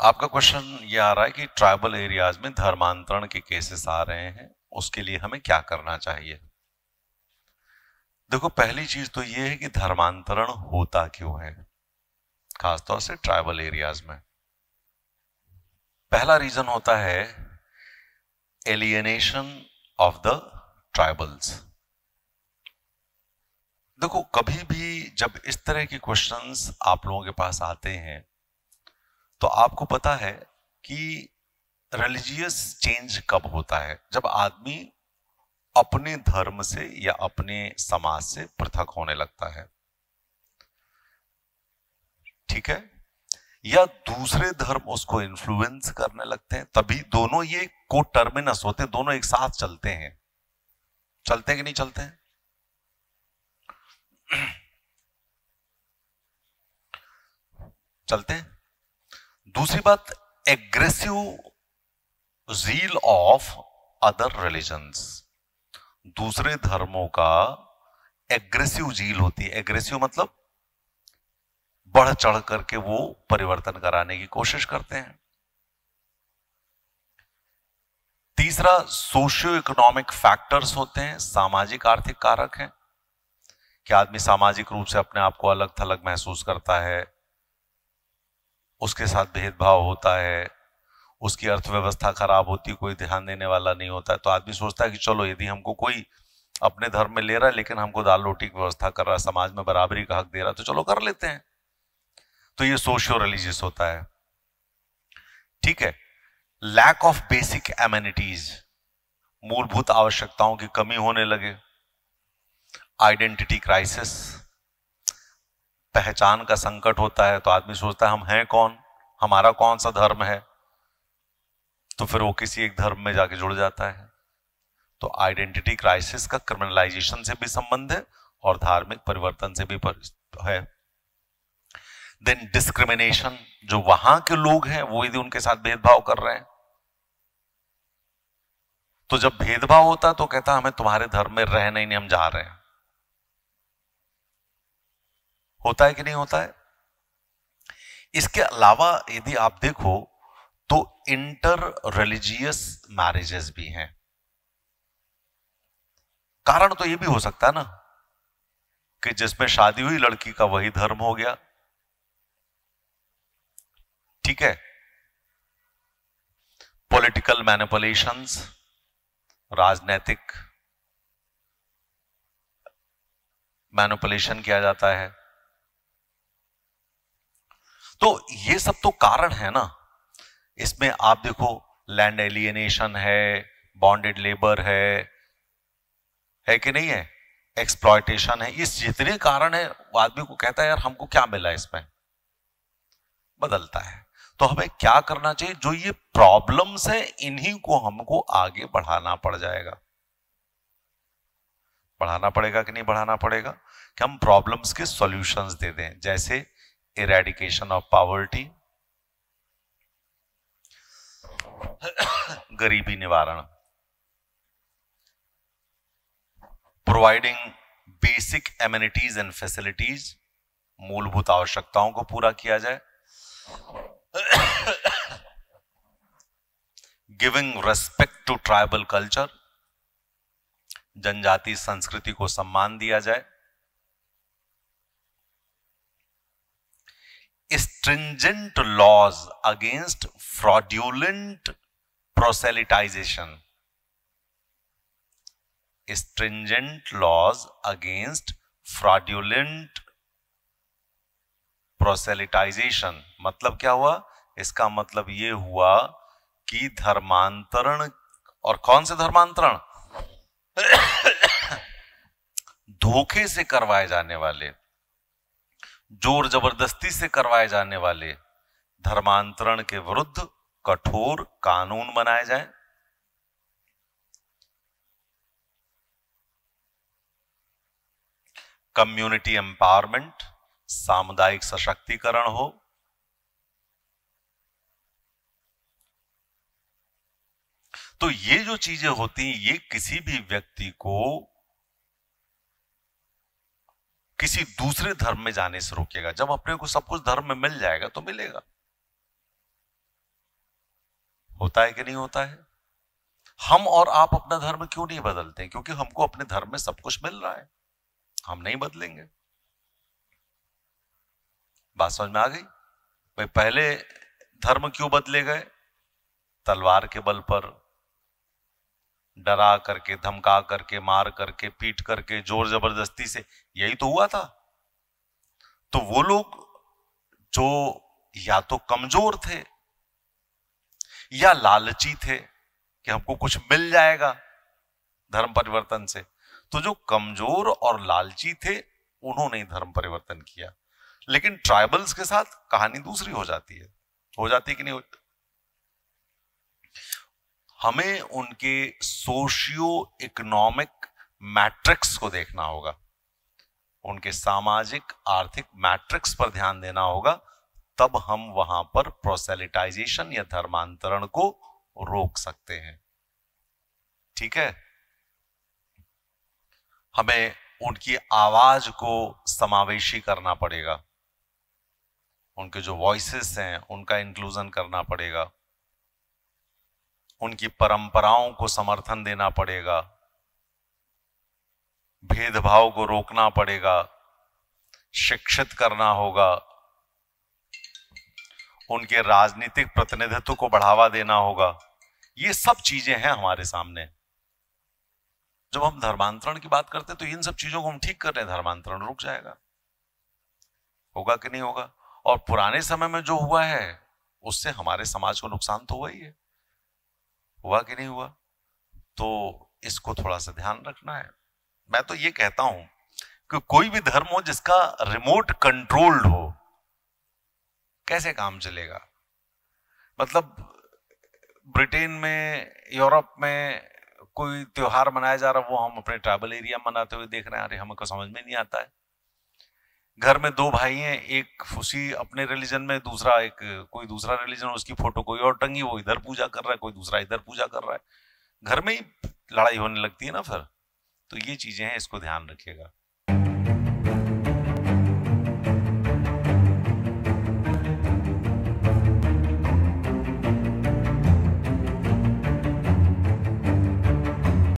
आपका क्वेश्चन ये आ रहा है कि ट्राइबल एरियाज में धर्मांतरण के केसेस आ रहे हैं, उसके लिए हमें क्या करना चाहिए। देखो, पहली चीज तो ये है कि धर्मांतरण होता क्यों है, खासतौर से ट्राइबल एरियाज में। पहला रीजन होता है एलियनेशन ऑफ द ट्राइबल्स। देखो, कभी भी जब इस तरह के क्वेश्चंस आप लोगों के पास आते हैं तो आपको पता है कि रिलीजियस चेंज कब होता है, जब आदमी अपने धर्म से या अपने समाज से पृथक होने लगता है, ठीक है, या दूसरे धर्म उसको इन्फ्लुएंस करने लगते हैं, तभी दोनों ये कोटर्मिनस होते हैं, दोनों एक साथ चलते हैं। चलते हैं कि नहीं चलते हैं? चलते हैं। दूसरी बात, aggressive zeal of other religions. दूसरे धर्मों का एग्रेसिव जील होती है। एग्रेसिव मतलब बढ़ चढ़ करके वो परिवर्तन कराने की कोशिश करते हैं। तीसरा, सोशियो इकोनॉमिक फैक्टर्स होते हैं, सामाजिक आर्थिक कारक हैं कि आदमी सामाजिक रूप से अपने आप को अलग थलग महसूस करता है, उसके साथ भेदभाव होता है, उसकी अर्थव्यवस्था खराब होती है, कोई ध्यान देने वाला नहीं होता है, तो आदमी सोचता है कि चलो यदि हमको कोई अपने धर्म में ले रहा है लेकिन हमको दाल रोटी की व्यवस्था कर रहा है, समाज में बराबरी का हक दे रहा है, तो चलो कर लेते हैं। तो ये सोशियो रिलीजियस होता है, ठीक है। लैक ऑफ बेसिक एमेनिटीज, मूलभूत आवश्यकताओं की कमी होने लगे। आइडेंटिटी क्राइसिस, पहचान का संकट होता है, तो आदमी सोचता है हम हैं कौन, हमारा कौन सा धर्म है, तो फिर वो किसी एक धर्म में जाके जुड़ जाता है। तो आइडेंटिटी क्राइसिस का क्रिमिनलाइजेशन से भी संबंध है और धार्मिक परिवर्तन से भी है। देन डिस्क्रिमिनेशन, जो वहां के लोग हैं वो यदि उनके साथ भेदभाव कर रहे हैं, तो जब भेदभाव होता है तो कहता हमें तुम्हारे धर्म में रहना ही नहीं, हम जा रहे हैं। होता है कि नहीं होता है? इसके अलावा यदि आप देखो तो इंटर रिलीजियस मैरिजेस भी हैं। कारण तो यह भी हो सकता है ना कि जिसमें शादी हुई लड़की का वही धर्म हो गया, ठीक है। पॉलिटिकल मैनिपुलेशंस, राजनीतिक मैनिपुलेशन किया जाता है। तो ये सब तो कारण है ना। इसमें आप देखो, लैंड एलियनेशन है, बॉन्डेड लेबर है कि नहीं है, एक्सप्लॉयटेशन है, ये जितने कारण है वो आदमी को कहता है यार हमको क्या मिला इसमें, बदलता है। तो हमें क्या करना चाहिए, जो ये प्रॉब्लम्स है इन्हीं को हमको आगे बढ़ाना पड़ जाएगा। बढ़ाना पड़ेगा कि नहीं बढ़ाना पड़ेगा, कि हम प्रॉब्लम्स के सॉल्यूशंस दे दें, जैसे इरेडिकेशन ऑफ पॉवर्टी, गरीबी निवारण, providing basic amenities and facilities, मूलभूत आवश्यकताओं को पूरा किया जाए, giving respect to tribal culture, जनजाति संस्कृति को सम्मान दिया जाए, stringent laws against fraudulent proselytization, stringent laws against fraudulent proselytization मतलब क्या हुआ, इसका मतलब ये हुआ कि धर्मांतरण, और कौन से धर्मांतरण, धोखे से करवाए जाने वाले, जोर जबरदस्ती से करवाए जाने वाले धर्मांतरण के विरुद्ध कठोर कानून बनाए जाएं। कम्युनिटी एम्पावरमेंट, सामुदायिक सशक्तिकरण हो। तो ये जो चीजें होती हैं ये किसी भी व्यक्ति को किसी दूसरे धर्म में जाने से रोकेगा। जब अपने को सब कुछ धर्म में मिल जाएगा तो मिलेगा। होता है कि नहीं होता है? हम और आप अपना धर्म क्यों नहीं बदलते? क्योंकि हमको अपने धर्म में सब कुछ मिल रहा है, हम नहीं बदलेंगे। बात समझ में आ गई? भाई पहले धर्म क्यों बदले गए? तलवार के बल पर, डरा करके, धमका करके, मार करके, पीट करके, जोर जबरदस्ती से, यही तो हुआ था। तो वो लोग जो या तो कमजोर थे या लालची थे कि हमको कुछ मिल जाएगा धर्म परिवर्तन से, तो जो कमजोर और लालची थे उन्होंने ही धर्म परिवर्तन किया। लेकिन ट्राइबल्स के साथ कहानी दूसरी हो जाती है। हो जाती कि नहीं होती? हमें उनके सोशियो इकोनॉमिक मैट्रिक्स को देखना होगा, उनके सामाजिक आर्थिक मैट्रिक्स पर ध्यान देना होगा, तब हम वहां पर प्रोसेलिटाइजेशन या धर्मांतरण को रोक सकते हैं। ठीक है? हमें उनकी आवाज को समावेशी करना पड़ेगा, उनके जो वॉइसेस हैं उनका इंक्लूजन करना पड़ेगा, उनकी परंपराओं को समर्थन देना पड़ेगा, भेदभाव को रोकना पड़ेगा, शिक्षित करना होगा, उनके राजनीतिक प्रतिनिधित्व को बढ़ावा देना होगा। ये सब चीजें हैं हमारे सामने। जब हम धर्मांतरण की बात करते हैं तो इन सब चीजों को हम ठीक कर रहे हैं, धर्मांतरण रुक जाएगा। होगा कि नहीं होगा? और पुराने समय में जो हुआ है उससे हमारे समाज को नुकसान तो हुआ ही है। हुआ कि नहीं हुआ? तो इसको थोड़ा सा ध्यान रखना है। मैं तो ये कहता हूं कि कोई भी धर्म हो जिसका रिमोट कंट्रोल्ड हो, कैसे काम चलेगा? मतलब ब्रिटेन में, यूरोप में कोई त्योहार मनाया जा रहा, वो हम अपने ट्राइबल एरिया मनाते हुए देख रहे हैं। अरे हमको समझ में नहीं आता है। घर में दो भाई हैं, एक उसी अपने रिलीजन में, दूसरा एक कोई दूसरा रिलीजन, उसकी फोटो कोई और टंगी, वो इधर पूजा कर रहा है, कोई दूसरा इधर पूजा कर रहा है। घर में ही लड़ाई होने लगती है ना फिर। तो ये चीजें हैं, इसको ध्यान रखिएगा।